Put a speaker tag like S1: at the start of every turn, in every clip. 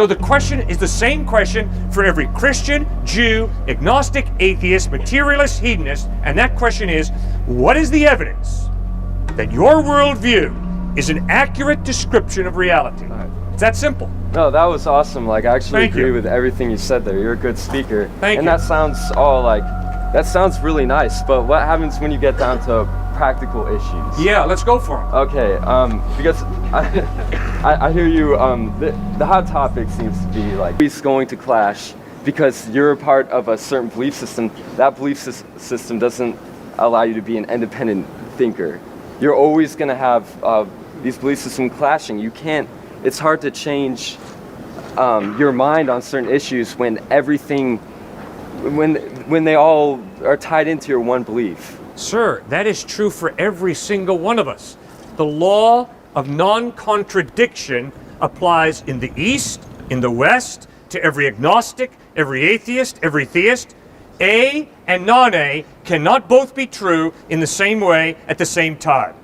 S1: So the question is the same question for every Christian, Jew, agnostic, atheist, materialist, hedonist, and that question is, what is the evidence that your worldview is an accurate description of reality? It's that simple.
S2: No, that was awesome. Like, I actually
S1: Thank
S2: agree
S1: you.
S2: with everything you said there. You're a good speaker.
S1: Thank
S2: and
S1: you.
S2: that sounds really nice, but what happens when you get down to practical issues?
S1: Yeah, let's go for them.
S2: Okay, because I hear you, the hot topic seems to be like, it's going to clash because you're a part of a certain belief system. That belief system doesn't allow you to be an independent thinker. You're always going to have these belief systems clashing. You can't, it's hard to change your mind on certain issues when everything, when they all are tied into your one belief.
S1: Sir, that is true for every single one of us. The law of non-contradiction applies in the East, in the West, to every agnostic, every atheist, every theist. A and non-A cannot both be true in the same way at the same time.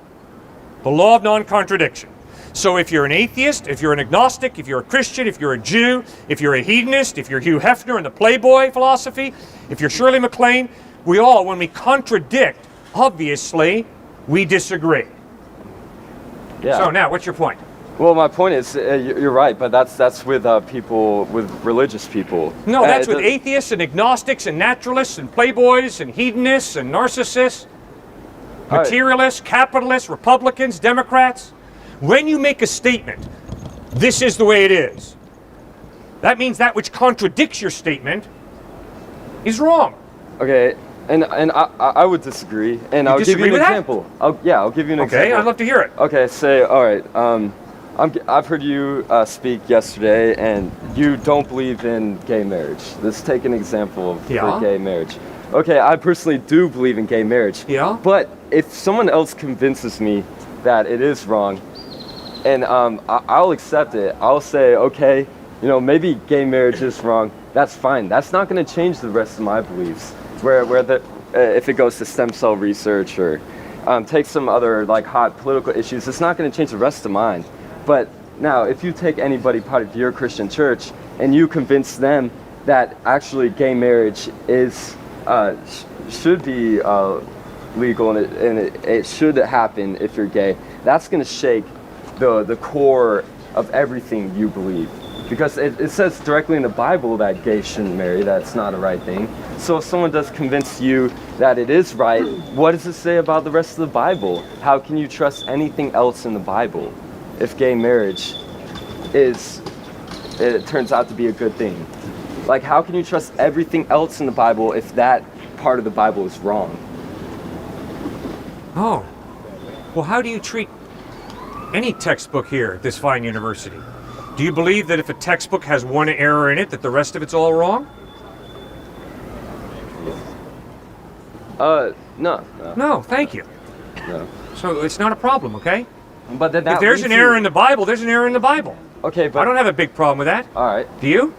S1: The law of non-contradiction. So if you're an atheist, if you're an agnostic, if you're a Christian, if you're a Jew, if you're a hedonist, if you're Hugh Hefner in the Playboy philosophy, if you're Shirley MacLaine, we all, when we contradict, obviously, we disagree.
S2: Yeah.
S1: So now, what's your point?
S2: Well, my point is, you're right, but that's with people, with religious people.
S1: No, that's with atheists and agnostics and naturalists and playboys and hedonists and narcissists, materialists, capitalists, Republicans, Democrats. When you make a statement, this is the way it is, that means that which contradicts your statement is wrong.
S2: Okay, and I would disagree, and I'll give you an example. I'll give you an example.
S1: Okay, I'd love to hear it.
S2: Okay, say, all right, I've heard you speak yesterday, and you don't believe in gay marriage. Let's take an example of for gay marriage. Okay, I personally do believe in gay marriage.
S1: Yeah.
S2: But if someone else convinces me that it is wrong, and I'll accept it. I'll say, okay, you know, maybe gay marriage is wrong. That's fine. That's not going to change the rest of my beliefs. If it goes to stem cell research or take some other like hot political issues, it's not going to change the rest of mine. But now, if you take anybody part of your Christian church and you convince them that actually gay marriage is should be legal and it should happen if you're gay, that's going to shake the core of everything you believe. Because it says directly in the Bible that gays shouldn't marry, that's not a right thing. So if someone does convince you that it is right, what does it say about the rest of the Bible? How can you trust anything else in the Bible if gay marriage it turns out to be a good thing? Like, how can you trust everything else in the Bible if that part of the Bible is wrong?
S1: Oh, well, how do you treat any textbook here at this fine university? Do you believe that if a textbook has one error in it, that the rest of it's all wrong?
S2: No.
S1: No, thank you.
S2: No.
S1: So it's not a problem, okay?
S2: But then
S1: if there's an error in the Bible, there's an error in the Bible.
S2: Okay, but
S1: I don't have a big problem with that.
S2: All right.
S1: Do you?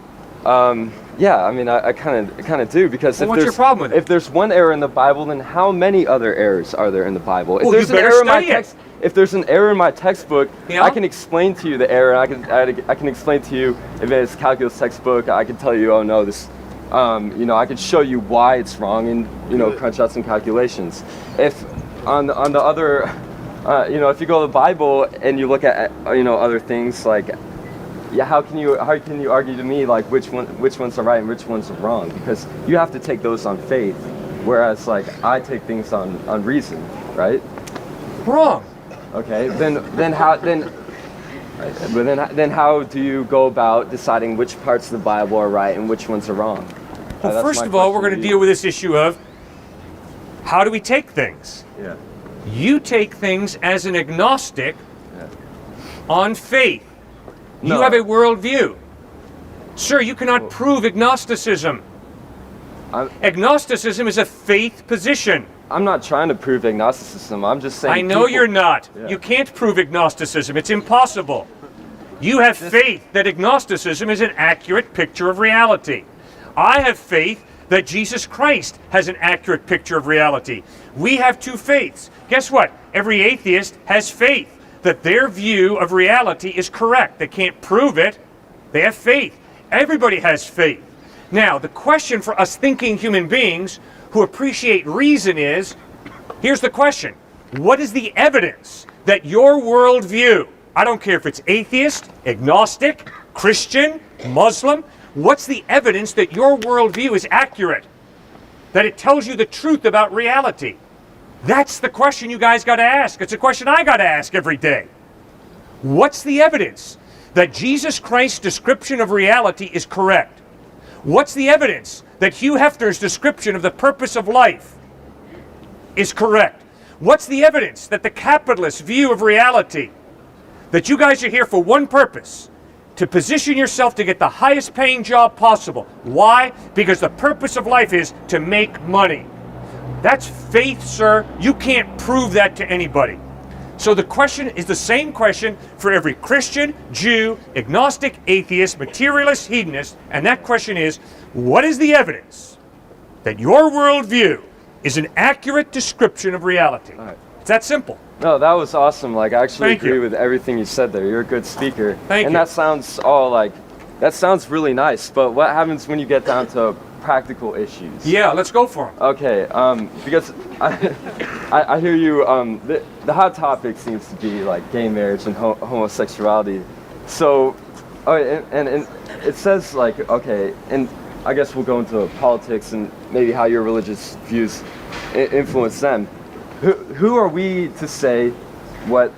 S2: Yeah, I mean, I kind of do, because
S1: what's your problem with it?
S2: If there's one error in the Bible, then how many other errors are there in the Bible?
S1: Well, you better study it.
S2: If there's an error in my textbook,
S1: Yeah?
S2: I can explain to you the error. I can explain to you if it's calculus textbook. I can tell you, oh no, this, I can show you why it's wrong and crunch out some calculations. If on the other, if you go to the Bible and you look at other things like, yeah, how can you argue to me like which ones are right and which ones are wrong? Because you have to take those on faith, whereas like I take things on reason, right?
S1: Wrong.
S2: Okay, then how do you go about deciding which parts of the Bible are right and which ones are wrong?
S1: Well, first of all, we're going to deal with this issue of how do we take things?
S2: Yeah.
S1: You take things as an agnostic on faith.
S2: No.
S1: You have a worldview. Sir, you cannot prove agnosticism. Agnosticism is a faith position.
S2: I'm not trying to prove agnosticism. I'm just saying.
S1: I know you're not.
S2: Yeah.
S1: You can't prove agnosticism. It's impossible. You have faith that agnosticism is an accurate picture of reality. I have faith that Jesus Christ has an accurate picture of reality. We have two faiths. Guess what? Every atheist has faith that their view of reality is correct. They can't prove it, They have faith. Everybody has faith. Now, the question for us thinking human beings who appreciate reason is, here's the question. What is the evidence that your worldview, I don't care if it's atheist, agnostic, Christian, Muslim, what's the evidence that your worldview is accurate? That it tells you the truth about reality? That's the question you guys got to ask. It's a question I got to ask every day. What's the evidence that Jesus Christ's description of reality is correct? What's the evidence that Hugh Hefner's description of the purpose of life is correct? What's the evidence that the capitalist view of reality, that you guys are here for one purpose, to position yourself to get the highest paying job possible? Why? Because the purpose of life is to make money. That's faith, sir. You can't prove that to anybody. So the question is the same question for every Christian, Jew, agnostic, atheist, materialist, hedonist, and that question is, what is the evidence that your worldview is an accurate description of reality?
S2: All right.
S1: It's that simple.
S2: No, that was awesome. Like, I actually
S1: Thank
S2: agree
S1: you.
S2: with everything you said there. You're a good speaker.
S1: Thank
S2: and
S1: you.
S2: that sounds all like, that sounds really nice, but what happens when you get down to practical issues?
S1: Yeah, let's go for them.
S2: Okay, because I hear you, the hot topic seems to be like gay marriage and homosexuality. So, and it says like, okay, and I guess we'll go into politics and maybe how your religious views influence them. Who are we to say what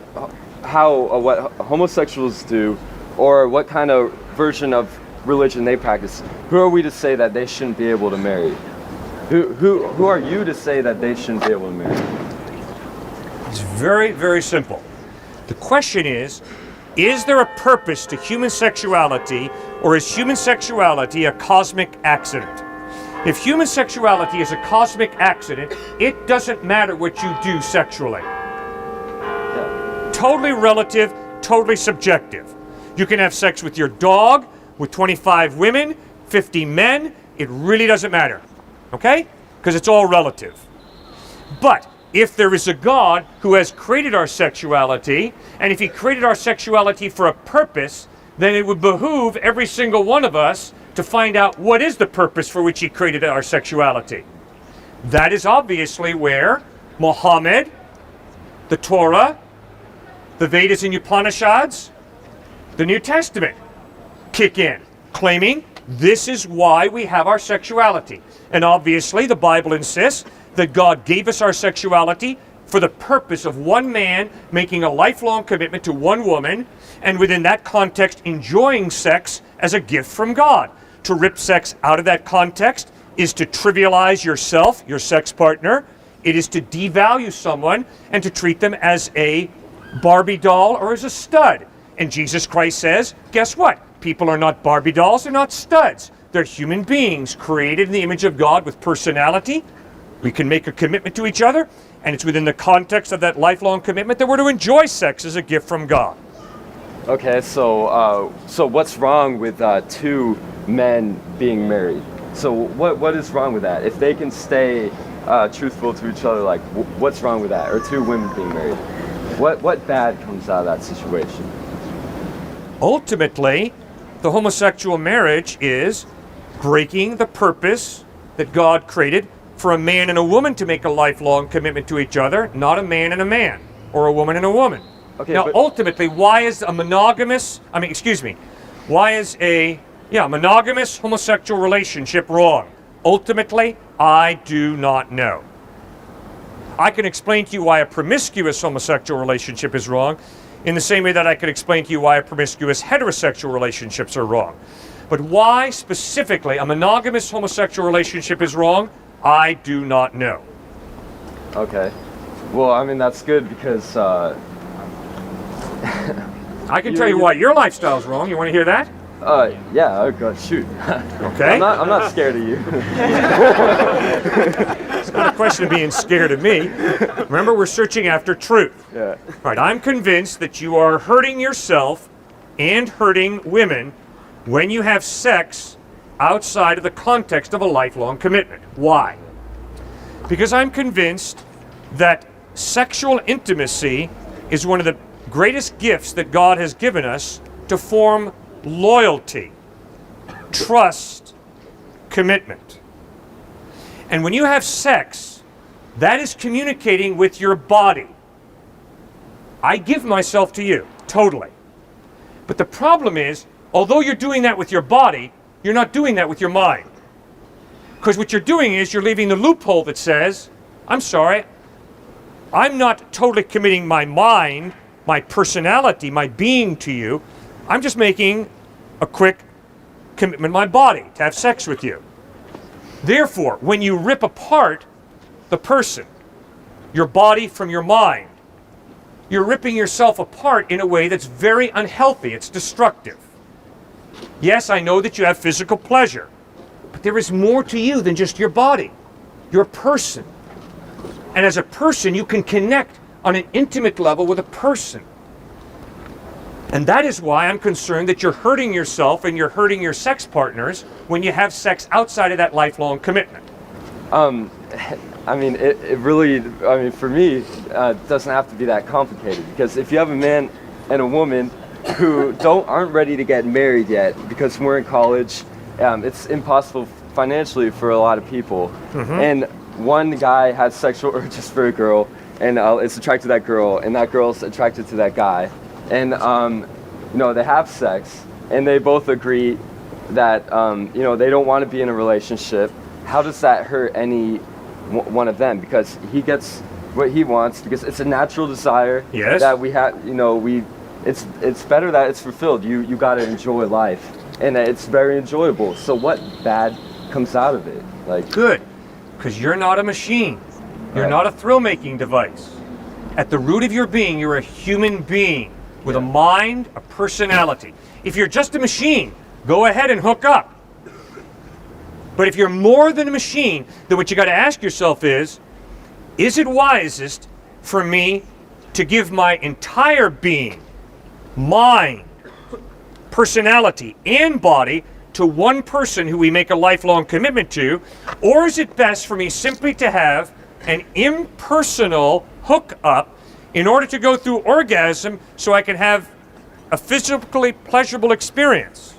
S2: homosexuals do, or what kind of version of religion they practice? Who are we to say that they shouldn't be able to marry? Who are you to say that they shouldn't be able to marry?
S1: It's very, very simple. The question is there a purpose to human sexuality, or is human sexuality a cosmic accident? If human sexuality is a cosmic accident, it doesn't matter what you do sexually.
S2: Yeah.
S1: Totally relative, totally subjective. You can have sex with your dog, with 25 women, 50 men. It really doesn't matter. Okay? Because it's all relative. But if there is a God who has created our sexuality, and if He created our sexuality for a purpose, then it would behoove every single one of us to find out what is the purpose for which He created our sexuality. That is obviously where Muhammad, the Torah, the Vedas and Upanishads, the New Testament kick in, claiming this is why we have our sexuality. And obviously the Bible insists that God gave us our sexuality for the purpose of one man making a lifelong commitment to one woman, and within that context enjoying sex as a gift from God. To rip sex out of that context is to trivialize yourself, your sex partner. It is to devalue someone and to treat them as a Barbie doll or as a stud. And Jesus Christ says, guess what? People are not Barbie dolls, they're not studs. They're human beings created in the image of God with personality. We can make a commitment to each other, and it's within the context of that lifelong commitment that we're to enjoy sex as a gift from God.
S2: Okay, so what's wrong with two men being married? So what is wrong with that? If they can stay truthful to each other, like what's wrong with that? Or two women being married? What bad comes out of that situation?
S1: Ultimately, the homosexual marriage is breaking the purpose that God created for a man and a woman to make a lifelong commitment to each other, not a man and a man, or a woman and a woman.
S2: Okay,
S1: now, ultimately, why is a monogamous homosexual relationship wrong? Ultimately, I do not know. I can explain to you why a promiscuous homosexual relationship is wrong, in the same way that I could explain to you why promiscuous heterosexual relationships are wrong. But why specifically a monogamous homosexual relationship is wrong, I do not know.
S2: Okay. Well, I mean, that's good because...
S1: I can tell you why your lifestyle's wrong. You want to hear that?
S2: Yeah, okay, shoot.
S1: Okay.
S2: I'm not scared of you.
S1: It's not a question of being scared of me. Remember, we're searching after truth.
S2: Yeah.
S1: Right, I'm convinced that you are hurting yourself and hurting women when you have sex outside of the context of a lifelong commitment. Why? Because I'm convinced that sexual intimacy is one of the greatest gifts that God has given us to form loyalty, trust, commitment. And when you have sex, that is communicating with your body. I give myself to you, totally. But the problem is, although you're doing that with your body, you're not doing that with your mind. Because what you're doing is you're leaving the loophole that says, I'm sorry, I'm not totally committing my mind, my personality, my being to you. I'm just making a quick commitment to my body to have sex with you. Therefore, when you rip apart the person, your body from your mind, you're ripping yourself apart in a way that's very unhealthy. It's destructive. Yes, I know that you have physical pleasure, but there is more to you than just your body. You're a person. And as a person, you can connect on an intimate level with a person. And that is why I'm concerned that you're hurting yourself and you're hurting your sex partners when you have sex outside of that lifelong commitment.
S2: I mean, it really, I mean, for me, it doesn't have to be that complicated. Because if you have a man and a woman who aren't ready to get married yet because we're in college, it's impossible financially for a lot of people. Mm-hmm. And one guy has sexual urges for a girl and is attracted to that girl, and that girl's attracted to that guy. And, you know, they have sex, and they both agree that, you know, they don't want to be in a relationship. How does that hurt any one of them? Because he gets what he wants, because it's a natural desire.
S1: Yes.
S2: That we have, you know, it's better that it's fulfilled. You got to enjoy life, and it's very enjoyable. So what bad comes out of it? Like,
S1: good, because you're not a machine. You're not a thrill-making device. At the root of your being, you're a human being with a mind, a personality. If you're just a machine, go ahead and hook up. But if you're more than a machine, then what you got to ask yourself is it wisest for me to give my entire being, mind, personality, and body to one person who we make a lifelong commitment to, or is it best for me simply to have an impersonal hookup in order to go through orgasm so I can have a physically pleasurable experience?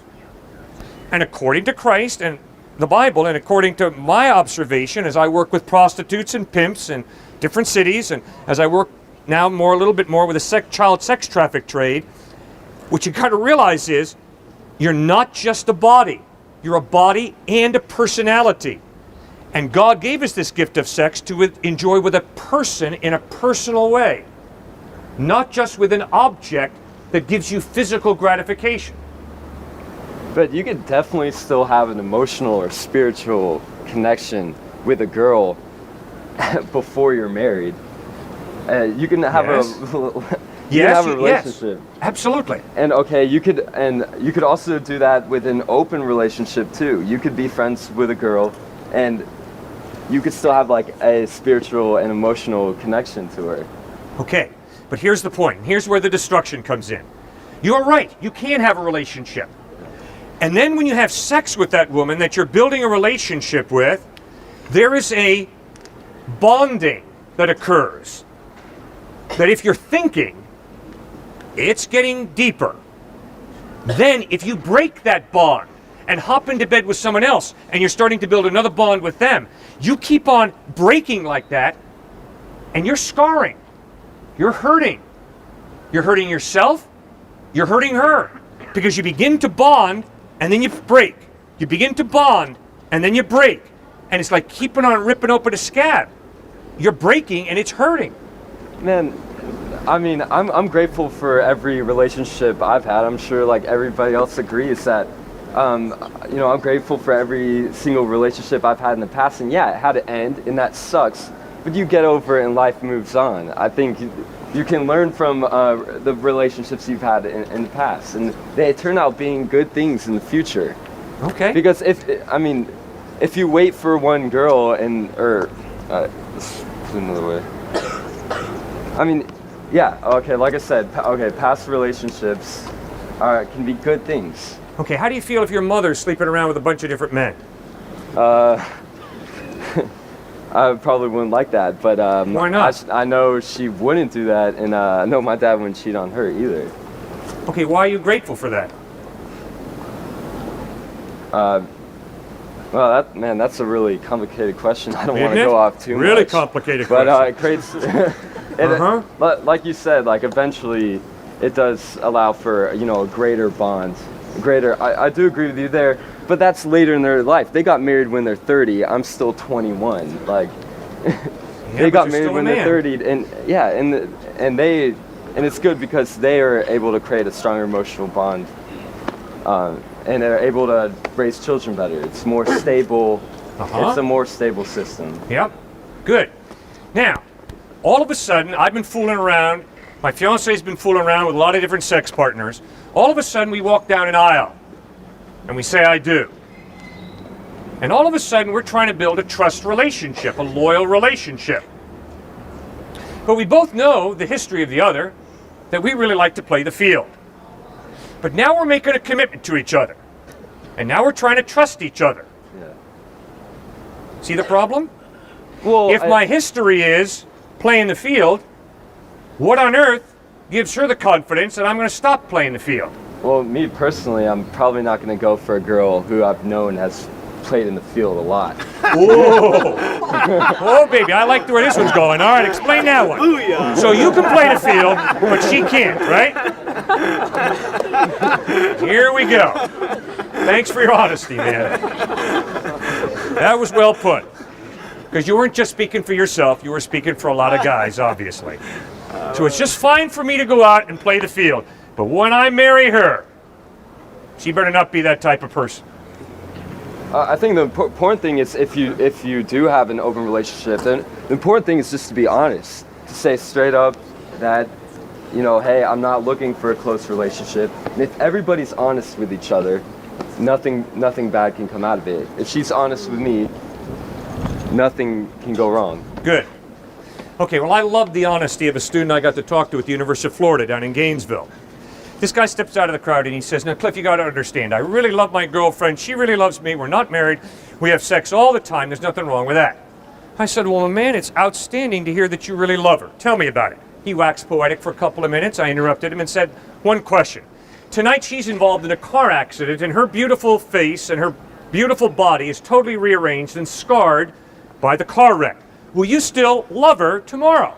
S1: And according to Christ and the Bible, and according to my observation as I work with prostitutes and pimps in different cities, and as I work now a little bit more with the child sex traffic trade, what you got to realize is you're not just a body. You're a body and a personality. And God gave us this gift of sex to enjoy with a person in a personal way, not just with an object that gives you physical gratification.
S2: but you could definitely still have an emotional or spiritual connection with a girl before you're married. You can have
S1: yes.
S2: a relationship.
S1: Yes, absolutely.
S2: And you could also do that with an open relationship too. You could be friends with a girl, and you could still have like a spiritual and emotional connection to her.
S1: Okay, but here's the point. Here's where the destruction comes in. You're right. You can have a relationship. And then when you have sex with that woman that you're building a relationship with, there is a bonding that occurs. That if you're thinking, it's getting deeper. Then if you break that bond and hop into bed with someone else and you're starting to build another bond with them, you keep on breaking like that and you're scarring. You're hurting. You're hurting yourself. You're hurting her. Because you begin to bond and then you break. You begin to bond and then you break. And it's like keeping on ripping open a scab. You're breaking and it's hurting.
S2: Man, I mean, I'm grateful for every relationship I've had. I'm sure like everybody else agrees that, I'm grateful for every single relationship I've had in the past. And yeah, it had to end and that sucks. But you get over it and life moves on. I think you can learn from the relationships you've had in the past. And they turn out being good things in the future.
S1: Okay.
S2: Because if you wait for one girl let's put it another way. I mean, yeah, okay, like I said, past relationships can be good things.
S1: Okay, how do you feel if your mother's sleeping around with a bunch of different men?
S2: I probably wouldn't like that, but
S1: why not?
S2: I know she wouldn't do that, and I know my dad wouldn't cheat on her either.
S1: Okay, why are you grateful for that?
S2: Well, that's a really complicated question. I don't want to
S1: Isn't it?
S2: go off too much.
S1: Really complicated
S2: But
S1: question.
S2: it creates, like you said, like eventually it does allow for, a greater bond. I do agree with you there, but that's later in their life. They got married when they're 30. I'm still 21. Like, they got married when they're 30, and and it's good because they are able to create a stronger emotional bond. And they're able to raise children better. It's more stable. It's a more stable system.
S1: Yep. Good. Now, all of a sudden, I've been fooling around. My fiance's been fooling around with a lot of different sex partners. All of a sudden, we walk down an aisle, and we say, I do. And all of a sudden, we're trying to build a trust relationship, a loyal relationship. But we both know the history of the other, that we really like to play the field. But now we're making a commitment to each other. And now we're trying to trust each other.
S2: Yeah.
S1: See the problem?
S2: Well,
S1: If my history is playing the field, what on earth gives her the confidence that I'm going to stop playing the field?
S2: Well, me personally, I'm probably not going to go for a girl who I've known has played in the field a lot.
S1: Whoa! Oh, baby, I like where this one's going. All right, explain that one.
S3: Booyah.
S1: So you can play the field, but she can't, right? Here we go. Thanks for your honesty, man. That was well put. Because you weren't just speaking for yourself, you were speaking for a lot of guys, obviously. So it's just fine for me to go out and play the field. But when I marry her, she better not be that type of person.
S2: I think the important thing is if you do have an open relationship, then the important thing is just to be honest, to say straight up that, hey, I'm not looking for a close relationship. And if everybody's honest with each other, nothing bad can come out of it. If she's honest with me, nothing can go wrong.
S1: Good. Okay, well, I love the honesty of a student I got to talk to at the University of Florida down in Gainesville. This guy steps out of the crowd and he says, now, Cliff, you got to understand, I really love my girlfriend. She really loves me. We're not married. We have sex all the time. There's nothing wrong with that. I said, well, man, it's outstanding to hear that you really love her. Tell me about it. He waxed poetic for a couple of minutes. I interrupted him and said, one question. Tonight she's involved in a car accident and her beautiful face and her beautiful body is totally rearranged and scarred by the car wreck. Will you still love her tomorrow?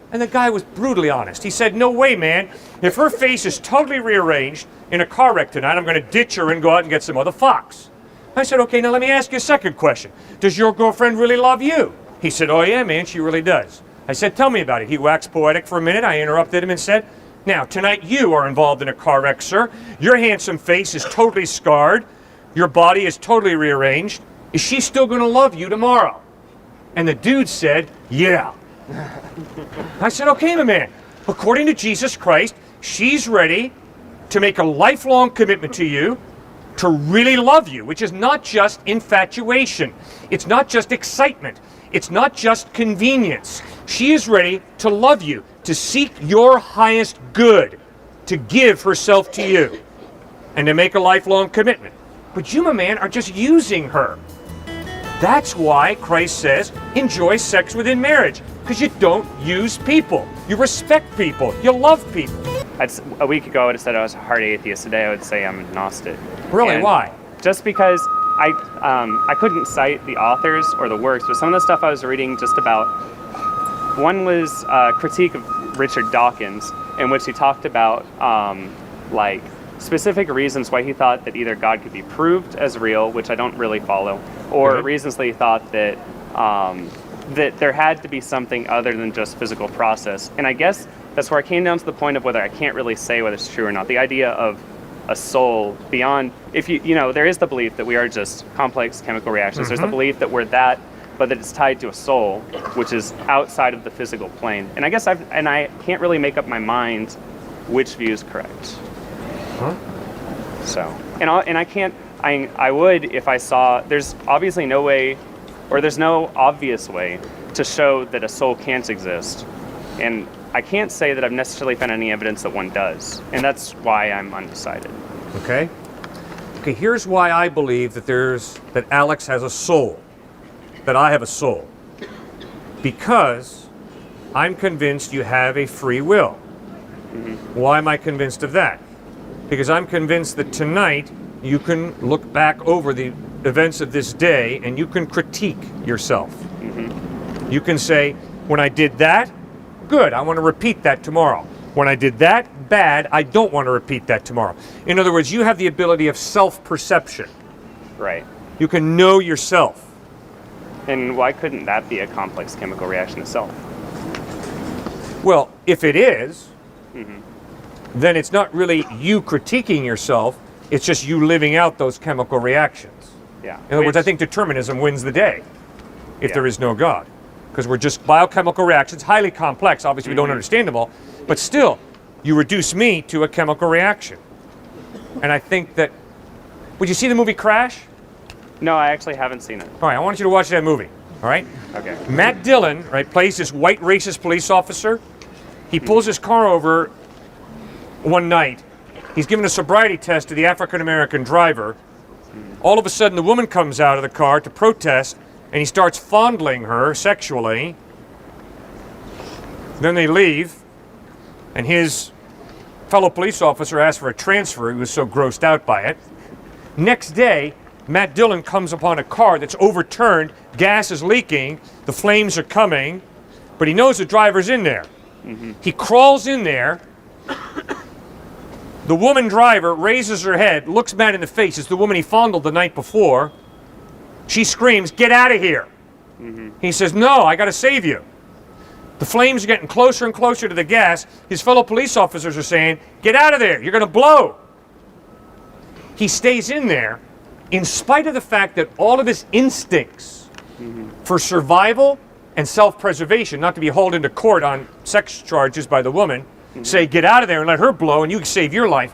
S1: And the guy was brutally honest. He said, no way, man. If her face is totally rearranged in a car wreck tonight, I'm going to ditch her and go out and get some other fox. I said, okay, now let me ask you a second question. Does your girlfriend really love you? He said, oh yeah, man, she really does. I said, tell me about it. He waxed poetic for a minute. I interrupted him and said, now, tonight you are involved in a car wreck, sir. Your handsome face is totally scarred. Your body is totally rearranged. Is she still going to love you tomorrow? And the dude said, yeah. I said, okay, my man, according to Jesus Christ, she's ready to make a lifelong commitment to you, to really love you, which is not just infatuation. It's not just excitement. It's not just convenience. She is ready to love you, to seek your highest good, to give herself to you, and to make a lifelong commitment. But you, my man, are just using her. That's why Christ says, enjoy sex within marriage, because you don't use people. You respect people. You love people.
S3: A week ago, I would have said I was a hard atheist. Today, I would say I'm agnostic.
S1: Really?
S3: And
S1: Why?
S3: Just because I couldn't cite the authors or the works, but some of the stuff I was reading just about, one was a critique of Richard Dawkins, in which he talked about specific reasons why he thought that either God could be proved as real, which I don't really follow, or reasons that he thought that that there had to be something other than just physical process. And I guess that's where I came down to the point of whether I can't really say whether it's true or not. The idea of a soul beyond, if there is the belief that we are just complex chemical reactions. There's the belief that we're that, but that it's tied to a soul, which is outside of the physical plane. And I guess I can't really make up my mind which view is correct. So, I would if I saw, there's obviously no way, or there's no obvious way to show that a soul can't exist. And I can't say that I've necessarily found any evidence that one does. And that's why I'm undecided.
S1: Okay. Okay, here's why I believe that Alex has a soul, that I have a soul. Because I'm convinced you have a free will. Why am I convinced of that? Because I'm convinced that tonight you can look back over the events of this day and you can critique yourself. You can say, when I did that, good, I want to repeat that tomorrow. When I did that, bad, I don't want to repeat that tomorrow. In other words, you have the ability of self-perception.
S3: Right.
S1: You can know yourself.
S3: And why couldn't that be a complex chemical reaction itself?
S1: Well, if it is, then it's not really you critiquing yourself, it's just you living out those chemical reactions.
S3: Yeah.
S1: In other words, I think determinism wins the day if
S3: Yeah.
S1: there is no God. Because we're just biochemical reactions, highly complex, obviously we don't understand them all, but still, you reduce me to a chemical reaction. And I think that, would you see the movie Crash?
S3: No, I actually haven't seen it.
S1: All right, I want you to watch that movie, all right?
S3: Okay.
S1: Matt Dillon, right, plays this white racist police officer. He pulls his car over one night. He's giving a sobriety test to the African-American driver. All of a sudden, the woman comes out of the car to protest, and he starts fondling her sexually. Then they leave, and his fellow police officer asks for a transfer. He was so grossed out by it. Next day, Matt Dillon comes upon a car that's overturned, gas is leaking, the flames are coming, but he knows the driver's in there. He crawls in there. The woman driver raises her head, looks Matt in the face. It's the woman he fondled the night before. She screams, "Get out of here!" He says, "No, I got to save you." The flames are getting closer and closer to the gas. His fellow police officers are saying, "Get out of there, you're going to blow." He stays in there in spite of the fact that all of his instincts for survival and self-preservation, not to be hauled into court on sex charges by the woman, say, "Get out of there and let her blow and you can save your life."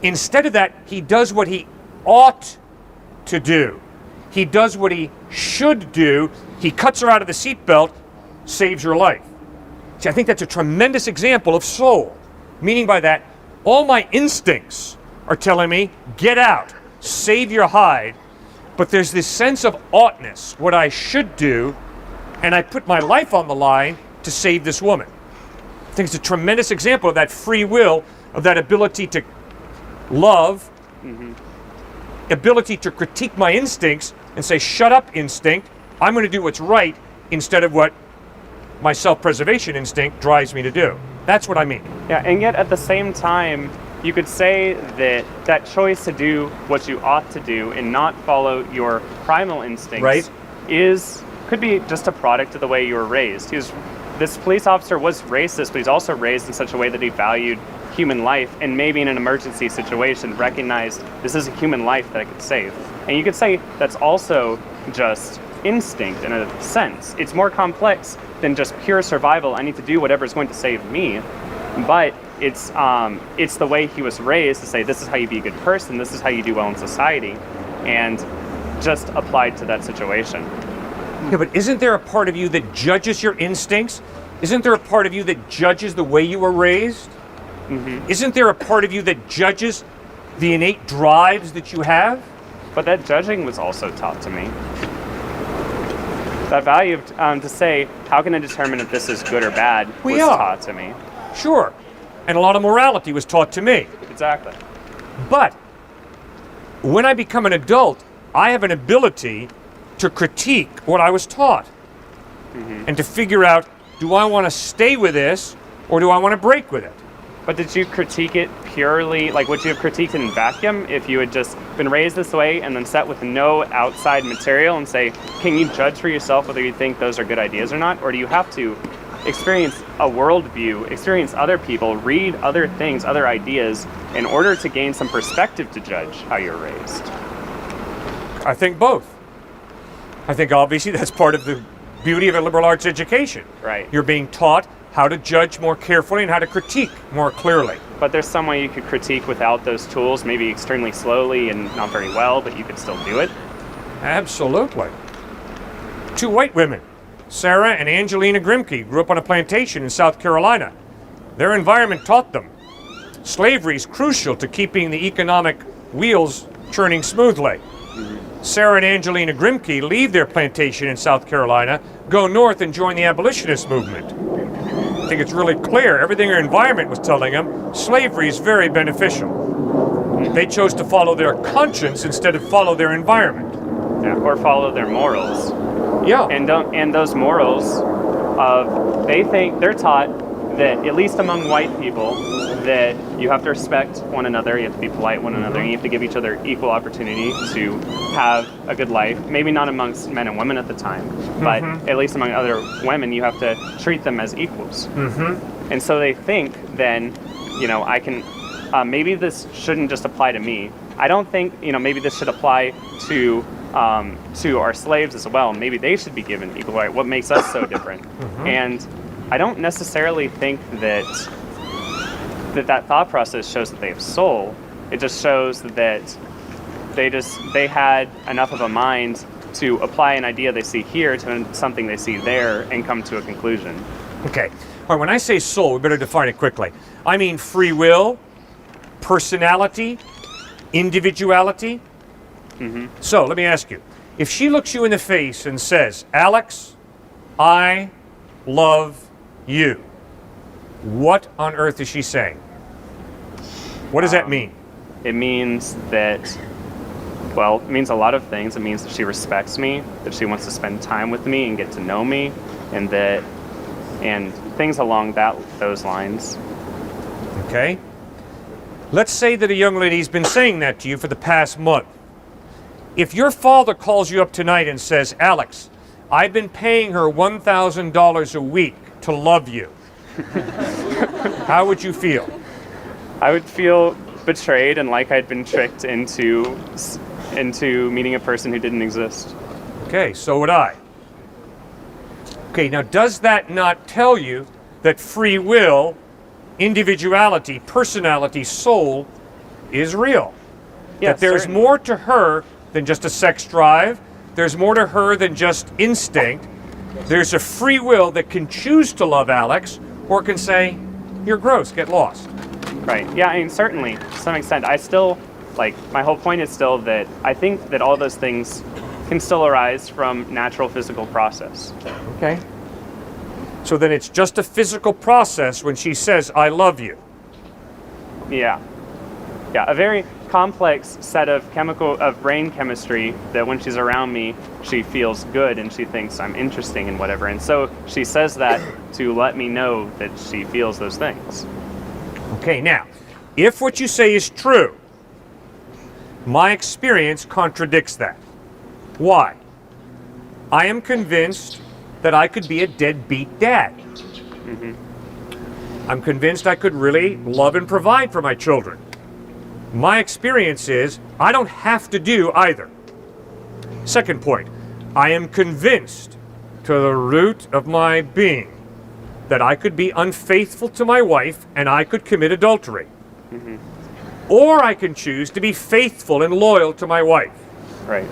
S1: Instead of that, he does what he ought to do. He does what he should do. He cuts her out of the seatbelt, saves her life. See, I think that's a tremendous example of soul. Meaning by that, all my instincts are telling me, get out, save your hide. But there's this sense of oughtness, what I should do, and I put my life on the line to save this woman. I think it's a tremendous example of that free will, of that ability to love, ability to critique my instincts and say, shut up, instinct, I'm going to do what's right instead of what my self-preservation instinct drives me to do. That's what I mean.
S3: Yeah, and yet at the same time, you could say that that choice to do what you ought to do and not follow your primal instincts could be just a product of the way you were raised. This police officer was racist, but he's also raised in such a way that he valued human life, and maybe in an emergency situation recognized this is a human life that I could save. And you could say that's also just instinct in a sense. It's more complex than just pure survival. I need to do whatever is going to save me. But it's the way he was raised to say this is how you be a good person, this is how you do well in society, and just applied to that situation.
S1: Yeah, but isn't there a part of you that judges your instincts? Isn't there a part of you that judges the way you were raised? Isn't there a part of you that judges the innate drives that you have?
S3: But that judging was also taught to me. That value of, to say, how can I determine if this is good or bad, was taught to me.
S1: Sure. And a lot of morality was taught to me.
S3: Exactly.
S1: But when I become an adult, I have an ability to critique what I was taught and to figure out, do I want to stay with this or do I want to break with it?
S3: But did you critique it purely, like would you have critiqued it in vacuum if you had just been raised this way and then set with no outside material and say, can you judge for yourself whether you think those are good ideas or not? Or do you have to experience a worldview, experience other people, read other things, other ideas, in order to gain some perspective to judge how you're raised?
S1: I think both. I think obviously that's part of the beauty of a liberal arts education.
S3: Right.
S1: You're being taught how to judge more carefully and how to critique more clearly.
S3: But there's some way you could critique without those tools, maybe extremely slowly and not very well, but you could still do it.
S1: Absolutely. Two white women, Sarah and Angelina Grimke, grew up on a plantation in South Carolina. Their environment taught them slavery is crucial to keeping the economic wheels churning smoothly. Sarah and Angelina Grimke leave their plantation in South Carolina, go north and join the abolitionist movement. I think it's really clear. Everything their environment was telling them, slavery is very beneficial. They chose to follow their conscience instead of follow their environment.
S3: Yeah, or follow their morals.
S1: Yeah.
S3: And those morals they're taught that, at least among white people, that you have to respect one another, you have to be polite one another, and you have to give each other equal opportunity to have a good life. Maybe not amongst men and women at the time, but at least among other women, you have to treat them as equals. And so they think then, I can, maybe this shouldn't just apply to me. I don't think, maybe this should apply to our slaves as well. Maybe they should be given equal right. What makes us so different? And I don't necessarily think that thought process shows that they have soul. It just shows that they had enough of a mind to apply an idea they see here to something they see there and come to a conclusion.
S1: Okay. All right, when I say soul, we better define it quickly. I mean free will, personality, individuality. So let me ask you, if she looks you in the face and says, Alex, I love you, what on earth is she saying? What does that mean?
S3: It means that, well, it means a lot of things. It means that she respects me, that she wants to spend time with me and get to know me, and things along those lines.
S1: Okay. Let's say that a young lady's been saying that to you for the past month. If your father calls you up tonight and says, Alex, I've been paying her $1,000 a week to love you, how would you feel?
S3: I would feel betrayed and like I'd been tricked into meeting a person who didn't exist.
S1: Okay, so would I. Okay, now does that not tell you that free will, individuality, personality, soul is real?
S3: Yes,
S1: that there's
S3: certainly.
S1: more to her than just a sex drive. There's more to her than just instinct. There's a free will that can choose to love Alex or can say, you're gross, get lost.
S3: Right. Yeah, I mean, certainly, to some extent. I still, my whole point is still that I think that all those things can still arise from natural physical process.
S1: Okay. So then it's just a physical process when she says, I love you.
S3: Yeah. Yeah, a very complex set of brain chemistry that when she's around me, she feels good and she thinks I'm interesting and whatever. And so she says that to let me know that she feels those things.
S1: Okay, now, if what you say is true, my experience contradicts that. Why? I am convinced that I could be a deadbeat dad. I'm convinced I could really love and provide for my children. My experience is I don't have to do either. Second point, I am convinced to the root of my being that I could be unfaithful to my wife and I could commit adultery. Or I can choose to be faithful and loyal to my wife.
S3: Right.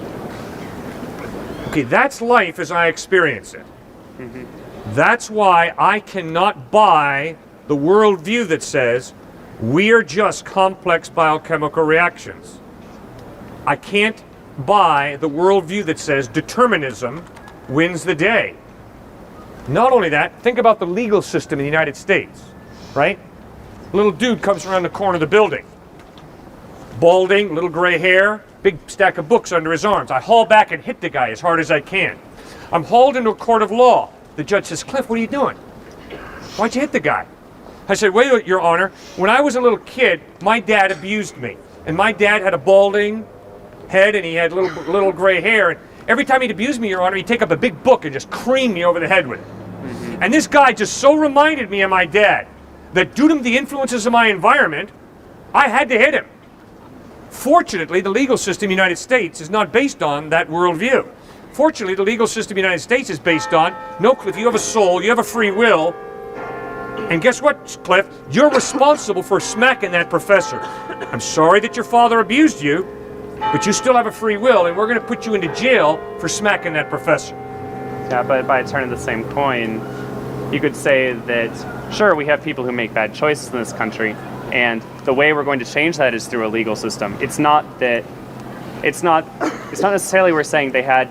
S1: Okay, that's life as I experience it. That's why I cannot buy the worldview that says we are just complex biochemical reactions. I can't buy the worldview that says determinism wins the day. Not only that, think about the legal system in the United States, right? Little dude comes around the corner of the building. Balding, little gray hair, big stack of books under his arms. I haul back and hit the guy as hard as I can. I'm hauled into a court of law. The judge says, Cliff, what are you doing? Why'd you hit the guy? I said, wait, Your Honor, when I was a little kid, my dad abused me. And my dad had a balding head and he had little gray hair. And every time he'd abuse me, Your Honor, he'd take up a big book and just cream me over the head with it. And this guy just so reminded me of my dad that due to the influences of my environment, I had to hit him. Fortunately, the legal system in the United States is not based on that worldview. Fortunately, the legal system in the United States is based on, no, Cliff, you have a soul, you have a free will, and guess what, Cliff? You're responsible for smacking that professor. I'm sorry that your father abused you, but you still have a free will, and we're going to put you into jail for smacking that professor.
S3: Yeah, but by turning the same coin, you could say that, sure, we have people who make bad choices in this country, and the way we're going to change that is through a legal system. It's not necessarily we're saying they had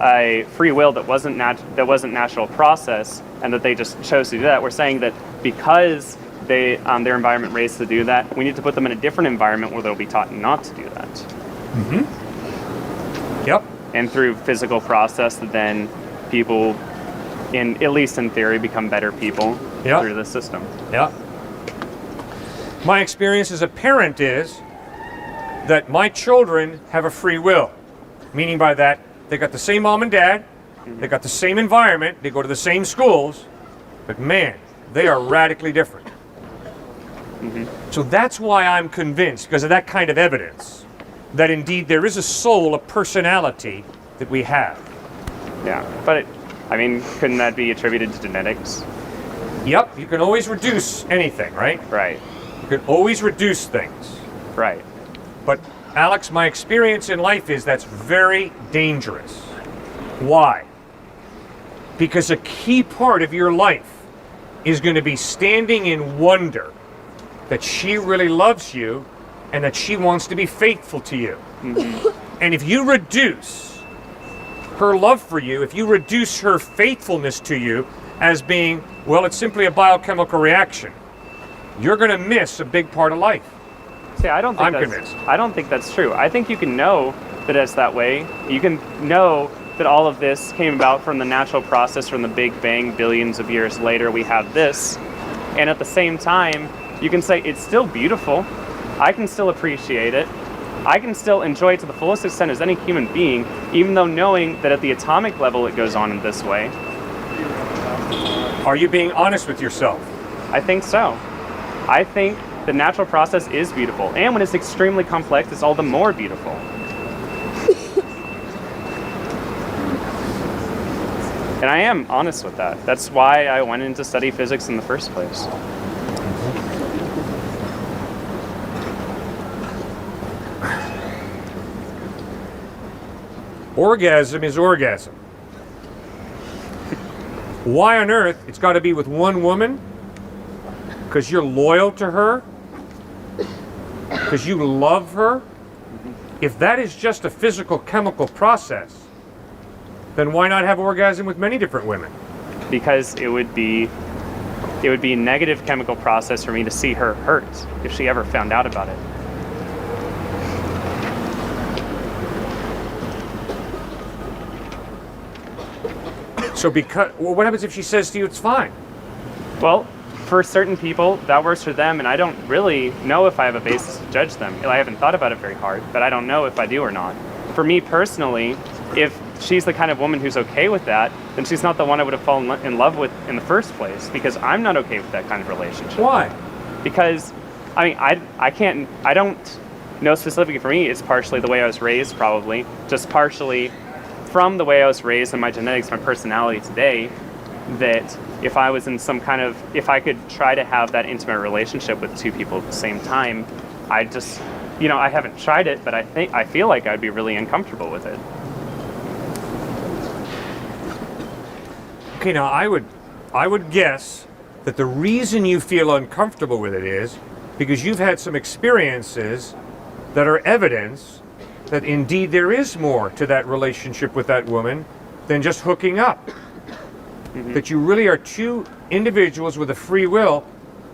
S3: a free will that wasn't natural process and that they just chose to do that. We're saying that because their environment raised to do that. We need to put them in a different environment where they'll be taught not to do that.
S1: Yep.
S3: And through physical process, then people, at least in theory, become better people through the system.
S1: Yeah. My experience as a parent is that my children have a free will, meaning by that they got the same mom and dad, they got the same environment, they go to the same schools, but man, they are radically different. So that's why I'm convinced, because of that kind of evidence, that indeed there is a soul, a personality that we have.
S3: Yeah, but couldn't that be attributed to genetics?
S1: Yep, you can always reduce anything, right?
S3: Right.
S1: You can always reduce things.
S3: Right.
S1: But Alex, my experience in life is that's very dangerous. Why? Because a key part of your life is going to be standing in wonder that she really loves you and that she wants to be faithful to you. And if you reduce her love for you, if you reduce her faithfulness to you as being, well, it's simply a biochemical reaction, you're going to miss a big part of life.
S3: See, I'm
S1: convinced.
S3: I don't think that's true. I think you can know that it's that way. You can know that all of this came about from the natural process, from the Big Bang. Billions of years later, we have this. And at the same time, you can say it's still beautiful. I can still appreciate it. I can still enjoy it to the fullest extent as any human being, even though knowing that at the atomic level it goes on in this way.
S1: Are you being honest with yourself?
S3: I think so. I think the natural process is beautiful. And when it's extremely complex, it's all the more beautiful. And I am honest with that. That's why I went into study physics in the first place.
S1: Orgasm is orgasm. Why on earth it's got to be with one woman? Because you're loyal to her? Because you love her? If that is just a physical chemical process, then why not have orgasm with many different women?
S3: Because it would be a negative chemical process for me to see her hurt if she ever found out about it.
S1: So what happens if she says to you it's fine?
S3: Well, for certain people, that works for them, and I don't really know if I have a basis to judge them. I haven't thought about it very hard, but I don't know if I do or not. For me personally, if she's the kind of woman who's okay with that, then she's not the one I would have fallen in love with in the first place, because I'm not okay with that kind of relationship.
S1: Why?
S3: Because, I don't know specifically for me, it's partially the way I was raised, probably, just partially from the way I was raised and my genetics, my personality today, that if I was in if I could try to have that intimate relationship with two people at the same time, I just, I haven't tried it, but I feel like I'd be really uncomfortable with it.
S1: Okay, now I would guess that the reason you feel uncomfortable with it is because you've had some experiences that are evidence that indeed there is more to that relationship with that woman than just hooking up. That you really are two individuals with a free will,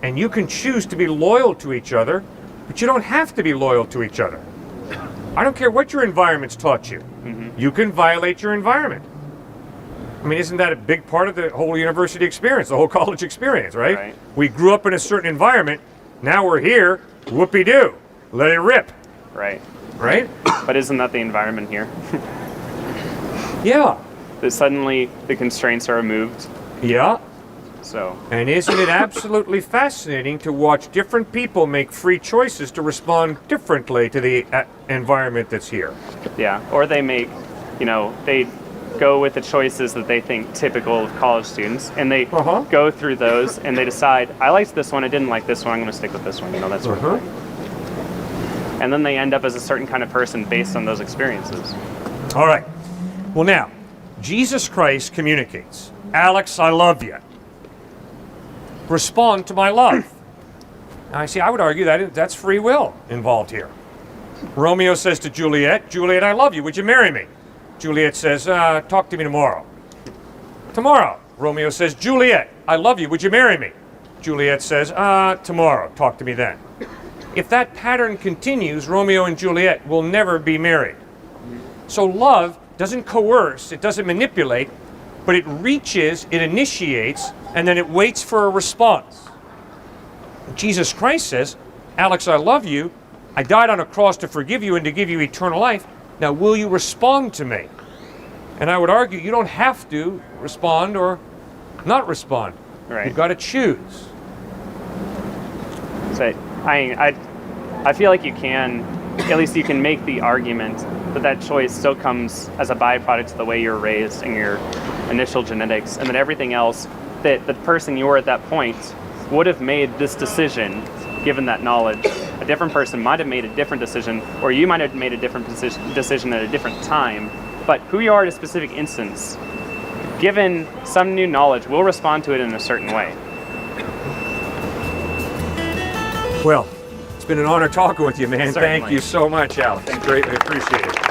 S1: and you can choose to be loyal to each other, but you don't have to be loyal to each other. I don't care what your environment's taught you. You can violate your environment. Isn't that a big part of the whole university experience, the whole college experience, right? We grew up in a certain environment, now we're here, whoopee-doo, let it rip.
S3: Right.
S1: Right?
S3: But isn't that the environment here?
S1: Yeah.
S3: That suddenly the constraints are removed.
S1: Yeah.
S3: So.
S1: And isn't it absolutely fascinating to watch different people make free choices to respond differently to the environment that's here?
S3: Yeah. Or they make, they go with the choices that they think typical of college students, and they go through those and they decide, I liked this one, I didn't like this one, I'm going to stick with this one, that sort of thing. And then they end up as a certain kind of person based on those experiences.
S1: All right. Well, now, Jesus Christ communicates, Alex, I love you. Respond to my love. Now, I would argue that that's free will involved here. Romeo says to Juliet, Juliet, I love you. Would you marry me? Juliet says, talk to me tomorrow. Tomorrow, Romeo says, Juliet, I love you. Would you marry me? Juliet says, tomorrow, talk to me then. If that pattern continues, Romeo and Juliet will never be married. So love doesn't coerce, it doesn't manipulate, but it reaches, it initiates, and then it waits for a response. Jesus Christ says, Alex, I love you. I died on a cross to forgive you and to give you eternal life. Now, will you respond to me? And I would argue you don't have to respond or not respond.
S3: Right.
S1: You've got to choose.
S3: So I feel like you can, at least you can make the argument that that choice still comes as a byproduct of the way you're raised and your initial genetics, and that everything else, that the person you were at that point would have made this decision given that knowledge. A different person might have made a different decision, or you might have made a different decision at a different time, but who you are at a specific instance, given some new knowledge, will respond to it in a certain way.
S1: Well, it's been an honor talking with you, man.
S3: Certainly.
S1: Thank you so much, Alex. Greatly appreciate it.